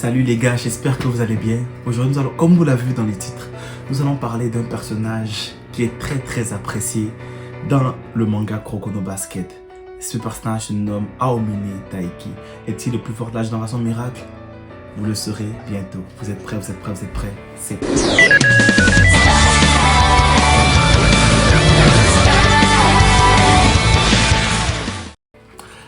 Salut les gars, j'espère que vous allez bien. Aujourd'hui, comme vous l'avez vu dans les titres, nous allons parler d'un personnage qui est très apprécié dans le manga Kuroko no Basket. Ce personnage se nomme Aomine Daiki. Est-il le plus fort de la génération miracle? Vous le saurez bientôt. Vous êtes prêts? C'est parti.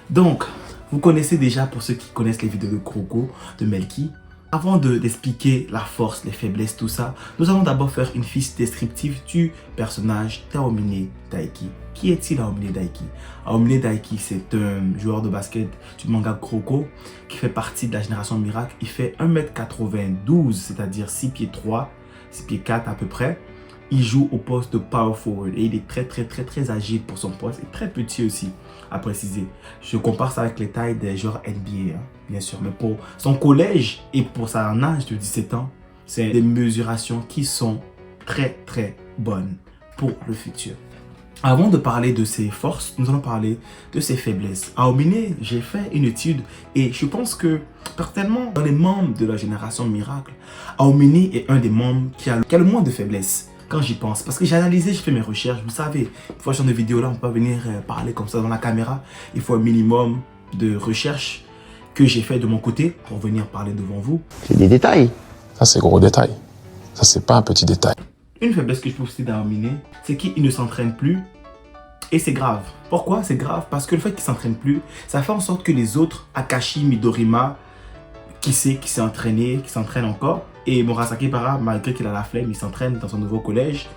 Donc, vous connaissez déjà, pour ceux qui connaissent les vidéos de Kuroko, de Melki. Avant d'expliquer la force, les faiblesses, tout ça, nous allons d'abord faire une fiche descriptive du personnage d'Aomine Daiki. Qui est-il Aomine Daiki? Aomine Daiki, c'est un joueur de basket du manga Kuroko qui fait partie de la génération miracle. Il fait 1m92, c'est-à-dire 6 pieds 3, 6 pieds 4 à peu près. Il joue au poste de power forward et il est très agile pour son poste et très petit aussi, à préciser. Je compare ça avec les tailles des joueurs NBA, hein, bien sûr. Mais pour son collège et pour son âge de 17 ans, c'est des mesurations qui sont très bonnes pour le futur. Avant de parler de ses forces, nous allons parler de ses faiblesses. Aomine, j'ai fait une étude et je pense que, personnellement, dans les membres de la génération miracle, Aomine est un des membres qui a le moins de faiblesses. Quand j'y pense, parce que j'ai analysé, j'ai fait mes recherches, vous savez, une fois sur des vidéos là, on peut pas venir parler comme ça dans la caméra. Il faut un minimum de recherche que j'ai fait de mon côté pour venir parler devant vous. C'est des détails. Ça, c'est gros détail. Ça, c'est pas un petit détail. Une faiblesse que je peux citer d'Aomine, c'est qu'il ne s'entraîne plus. Et c'est grave. Pourquoi c'est grave? Parce que le fait qu'il ne s'entraîne plus, ça fait en sorte que les autres, Akashi, Midorima, qui s'est entraîné, qui s'entraîne encore, et Murasaki Bara, malgré qu'il a la flemme, il s'entraîne dans son nouveau collège,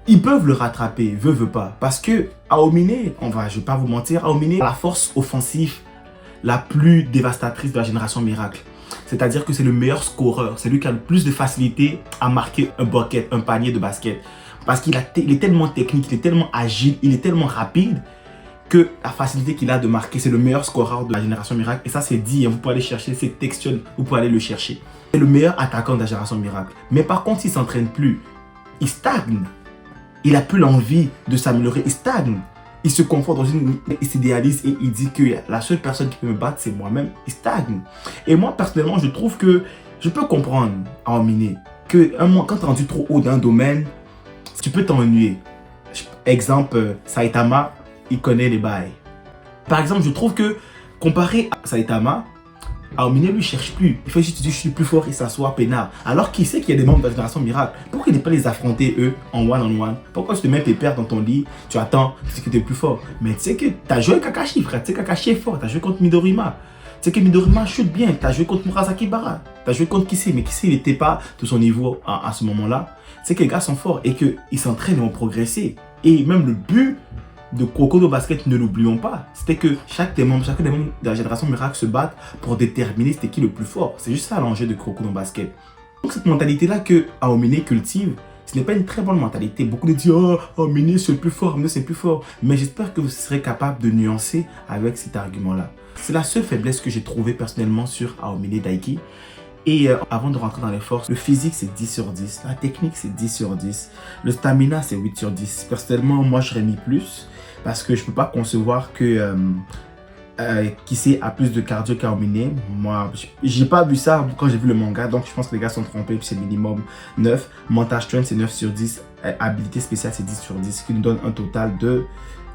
ils peuvent le rattraper, veut pas. Parce que Aomine, je vais pas vous mentir, Aomine a la force offensive la plus dévastatrice de la génération miracle. C'est-à-dire que c'est le meilleur scoreur, c'est lui qui a le plus de facilité à marquer un bucket, un panier de basket. Parce qu'il est tellement technique, il est tellement agile, il est tellement rapide que la facilité qu'il a de marquer, c'est le meilleur scoreur de la génération miracle. Et ça, c'est dit, vous pouvez aller chercher, c'est textuel, vous pouvez aller le chercher. C'est le meilleur attaquant de la génération miracle. Mais par contre, s'il ne s'entraîne plus, il stagne. Il n'a plus l'envie de s'améliorer, il stagne. Il se conforte dans il s'idéalise et il dit que la seule personne qui peut me battre, c'est moi-même. Il stagne. Et moi, personnellement, je trouve que je peux comprendre, Aomine, que quand tu es rendu trop haut d'un domaine, tu peux t'ennuyer. Exemple, Saitama, il connaît les bails. Par exemple, je trouve que comparé à Saitama, Aomine lui cherche plus. Il fait juste dire je suis plus fort et s'assoit peinard. Alors qu'il sait qu'il y a des membres de la génération miracle. Pourquoi il n'est pas les affronter eux en one-on-one? Pourquoi tu te mets pépère dans ton lit? Tu attends, tu sais que tu es plus fort. Mais tu sais que tu as joué avec Kakashi, frère. Tu sais que Kakashi est fort. Tu as joué contre Midorima. Tu sais que Midorima shoot bien. Tu as joué contre Murasaki Bara. Tu as joué contre Kisei. Mais Kisei, il n'était pas de son niveau à ce moment-là. C'est que les gars sont forts et qu'ils s'entraînent et vont progresser. Et même le but de Kuroko no Basket, ne l'oublions pas, c'était que chacun des membres de la génération miracle se battent pour déterminer c'était qui le plus fort. C'est juste ça l'enjeu de Kuroko no Basket. Donc cette mentalité-là que Aomine cultive, ce n'est pas une très bonne mentalité. Beaucoup de disent oh, Aomine c'est le plus fort, Aomine c'est le plus fort. Mais j'espère que vous serez capable de nuancer avec cet argument-là. C'est la seule faiblesse que j'ai trouvée personnellement sur Aomine Daiki. Et avant de rentrer dans les forces, le physique c'est 10 sur 10, la technique c'est 10 sur 10, le stamina c'est 8 sur 10. Personnellement, moi j'aurais mis plus parce que je ne peux pas concevoir que Kisei a plus de cardio qu'Aomine. Moi, j'ai pas vu ça quand j'ai vu le manga, donc je pense que les gars sont trompés, puis c'est minimum 9. Mental strength c'est 9 sur 10, habilité spéciale c'est 10 sur 10, ce qui nous donne un total de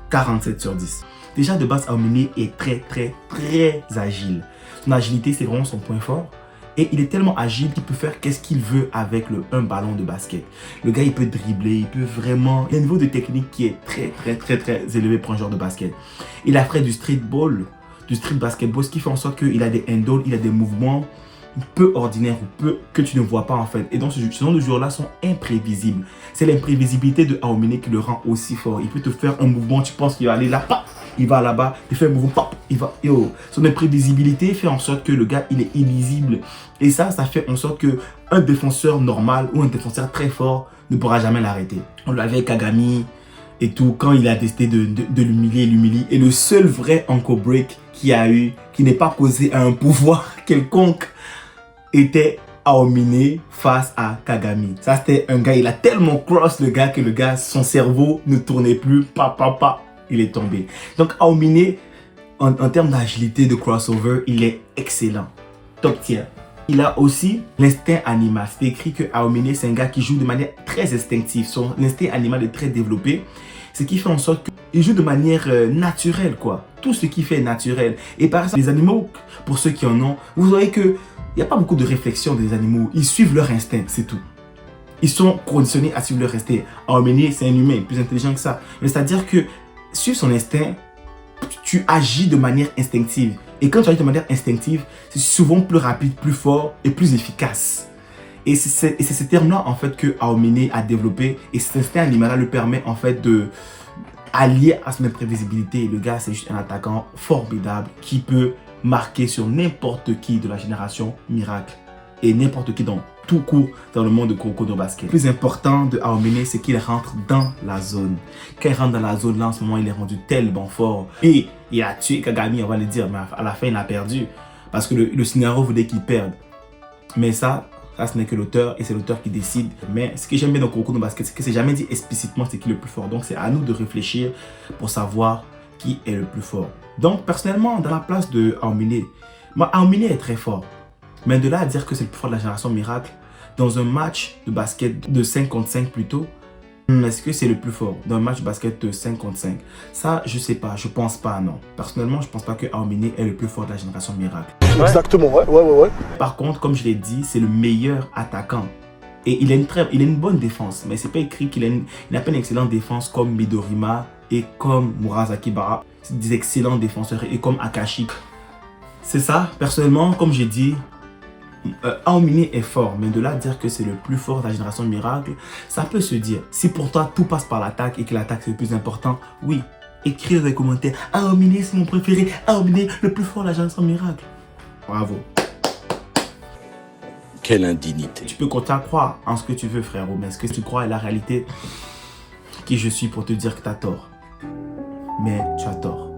47 sur 10. Déjà de base, Aomine est très agile. Son agilité c'est vraiment son point fort. Et il est tellement agile qu'il peut faire qu'est-ce qu'il veut avec un ballon de basket. Le gars, il peut dribbler, il peut vraiment... Il y a un niveau de technique qui est très élevé pour un joueur de basket. Il a fait du street basketball, ce qui fait en sorte qu'il a des handles, il a des mouvements peu ordinaires ou peu que tu ne vois pas en fait. Et donc, ce genre de joueurs-là sont imprévisibles. C'est l'imprévisibilité de Aomine qui le rend aussi fort. Il peut te faire un mouvement, tu penses qu'il va aller là, paf, il va là-bas, il fait un mouvement, paf, il va... Yo. Son imprévisibilité fait en sorte que le gars, il est illisible. Et ça fait en sorte qu'un défenseur normal ou un défenseur très fort ne pourra jamais l'arrêter. On l'avait avec Kagami et tout, quand il a décidé de l'humilier. Et le seul vrai Anko Break qu'il y a eu, qui n'est pas posé à un pouvoir quelconque, était Aomine face à Kagami. Ça, c'était un gars, il a tellement cross le gars que le gars, son cerveau ne tournait plus, il est tombé. Donc Aomine, en termes d'agilité, de crossover, il est excellent. top tier. Il a aussi l'instinct animal. C'est écrit que Aomine, c'est un gars qui joue de manière très instinctive. Son instinct animal est très développé. Ce qui fait en sorte qu'il joue de manière naturelle, quoi. Tout ce qu'il fait est naturel. Et par exemple, les animaux, pour ceux qui en ont, vous voyez qu'il n'y a pas beaucoup de réflexion des animaux. Ils suivent leur instinct, c'est tout. Ils sont conditionnés à suivre leur instinct. Aomine, c'est un humain, plus intelligent que ça. Mais c'est-à-dire que, suivre son instinct, tu agis de manière instinctive. Et quand tu agis de manière instinctive, c'est souvent plus rapide, plus fort et plus efficace. Et c'est ce terme-là, en fait, que Aomine a développé. Et cet instinct animal le permet, en fait, de allier à son imprévisibilité. Le gars, c'est juste un attaquant formidable qui peut marquer sur n'importe qui de la génération Miracle. Et n'importe qui dans tout court dans le monde de Kuroko Basket. Le plus important de Aomine, c'est qu'il rentre dans la zone. Quand il rentre dans la zone, là, en ce moment, il est rendu tellement fort. Et il a tué Kagami, on va le dire, mais à la fin, il a perdu. Parce que le scénario voulait qu'il perde. Mais ça ce n'est que l'auteur et c'est l'auteur qui décide. Mais ce que j'aime bien dans Kuroko Basket, c'est que c'est jamais dit explicitement c'est qui le plus fort. Donc, c'est à nous de réfléchir pour savoir qui est le plus fort. Donc, personnellement, dans la place de Aomine, Aomine est très fort. Mais de là à dire que c'est le plus fort de la génération Miracle, dans un match de basket de 5 contre 5 plutôt, est-ce que c'est le plus fort dans un match de basket de 5 contre 5? Ça, je sais pas, je pense pas, non. Personnellement, je pense pas que Aomine est le plus fort de la génération Miracle. Exactement, ouais. Par contre, comme je l'ai dit, c'est le meilleur attaquant. Et il a une bonne défense, mais c'est pas écrit qu'il n'a pas une excellente défense comme Midorima et comme Murasaki Bara. C'est des excellents défenseurs et comme Akashi. C'est ça, personnellement, comme j'ai dit, Aomine est fort, mais de là à dire que c'est le plus fort de la génération Miracle, ça peut se dire. Si pour toi tout passe par l'attaque et que l'attaque c'est le plus important, oui, écris dans les commentaires, Aomine c'est mon préféré, Aomine le plus fort de la génération Miracle. Bravo. Quelle indignité. Tu peux continuer à croire en ce que tu veux, frérot, mais est-ce que tu crois à la réalité qui je suis pour te dire que tu as tort? Mais tu as tort.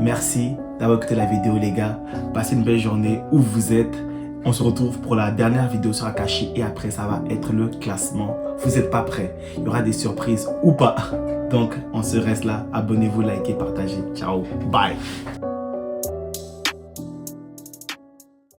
Merci d'avoir écouté la vidéo, les gars. Passez une belle journée où vous êtes. On se retrouve pour la dernière vidéo sur Akashi et après ça va être le classement. Vous n'êtes pas prêts. Il y aura des surprises ou pas. Donc on se reste là. Abonnez-vous, likez, partagez. Ciao. Bye.